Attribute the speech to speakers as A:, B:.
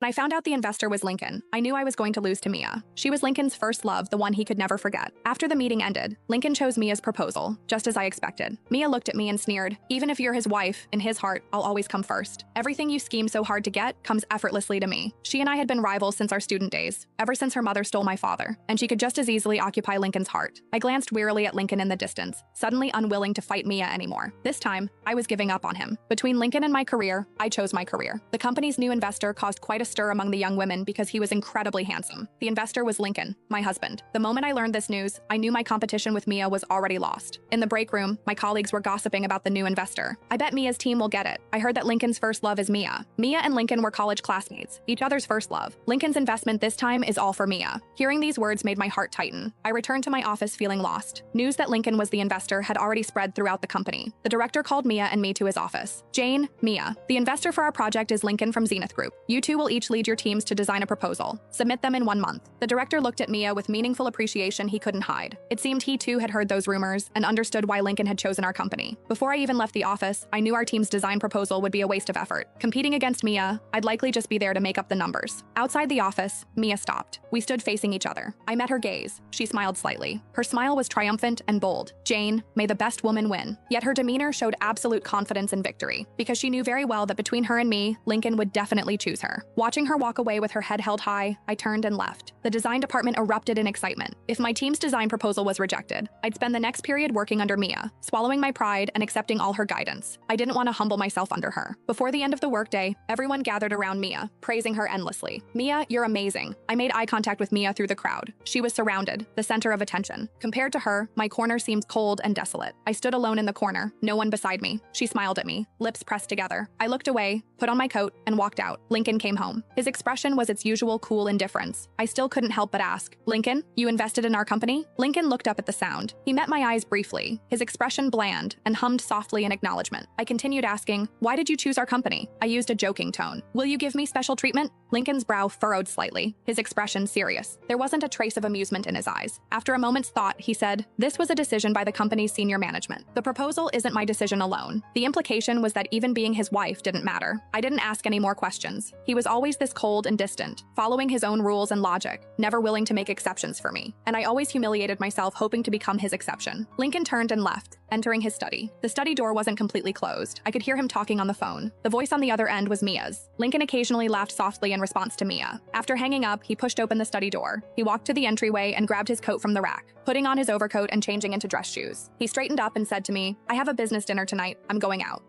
A: When I found out the investor was Lincoln, I knew I was going to lose to Mia. She was Lincoln's first love, the one he could never forget. After the meeting ended, Lincoln chose Mia's proposal, just as I expected. Mia looked at me and sneered, "Even if you're his wife, in his heart, I'll always come first. Everything you scheme so hard to get comes effortlessly to me." She and I had been rivals since our student days, ever since her mother stole my father, and she could just as easily occupy Lincoln's heart. I glanced wearily at Lincoln in the distance, suddenly unwilling to fight Mia anymore. This time, I was giving up on him. Between Lincoln and my career, I chose my career. The company's new investor caused quite a stir among the young women because he was incredibly handsome. The investor was Lincoln, my husband. The moment I learned this news, I knew my competition with Mia was already lost. In the break room, my colleagues were gossiping about the new investor. "I bet Mia's team will get it. I heard that Lincoln's first love is Mia." Mia and Lincoln were college classmates, each other's first love. Lincoln's investment this time is all for Mia. Hearing these words made my heart tighten. I returned to my office feeling lost. News that Lincoln was the investor had already spread throughout the company. The director called Mia and me to his office. "Jane, Mia, the investor for our project is Lincoln from Zenith Group. You two will each lead your teams to design a proposal. Submit them in 1 month." The director looked at Mia with meaningful appreciation he couldn't hide. It seemed he too had heard those rumors and understood why Lincoln had chosen our company. Before I even left the office, I knew our team's design proposal would be a waste of effort. Competing against Mia, I'd likely just be there to make up the numbers. Outside the office, Mia stopped. We stood facing each other. I met her gaze. She smiled slightly. Her smile was triumphant and bold. "Jane, may the best woman win." Yet her demeanor showed absolute confidence in victory, because she knew very well that between her and me, Lincoln would definitely choose her. Watching her walk away with her head held high, I turned and left. The design department erupted in excitement. If my team's design proposal was rejected, I'd spend the next period working under Mia, swallowing my pride and accepting all her guidance. I didn't want to humble myself under her. Before the end of the workday, everyone gathered around Mia, praising her endlessly. "Mia, you're amazing." I made eye contact with Mia through the crowd. She was surrounded, the center of attention. Compared to her, my corner seemed cold and desolate. I stood alone in the corner, no one beside me. She smiled at me, lips pressed together. I looked away, put on my coat, and walked out. Lincoln came home. His expression was its usual cool indifference. I still couldn't help but ask, "Lincoln, you invested in our company?" Lincoln looked up at the sound. He met my eyes briefly, his expression bland, and hummed softly in acknowledgement. I continued asking, "Why did you choose our company?" I used a joking tone. "Will you give me special treatment?" Lincoln's brow furrowed slightly, his expression serious. There wasn't a trace of amusement in his eyes. After a moment's thought, he said, "This was a decision by the company's senior management. The proposal isn't my decision alone." The implication was that even being his wife didn't matter. I didn't ask any more questions. He was always this cold and distant, following his own rules and logic, never willing to make exceptions for me. And I always humiliated myself hoping to become his exception. Lincoln turned and left, entering his study. The study door wasn't completely closed. I could hear him talking on the phone. The voice on the other end was Mia's. Lincoln occasionally laughed softly in response to Mia. After hanging up, he pushed open the study door. He walked to the entryway and grabbed his coat from the rack, putting on his overcoat and changing into dress shoes. He straightened up and said to me, "I have a business dinner tonight. I'm going out."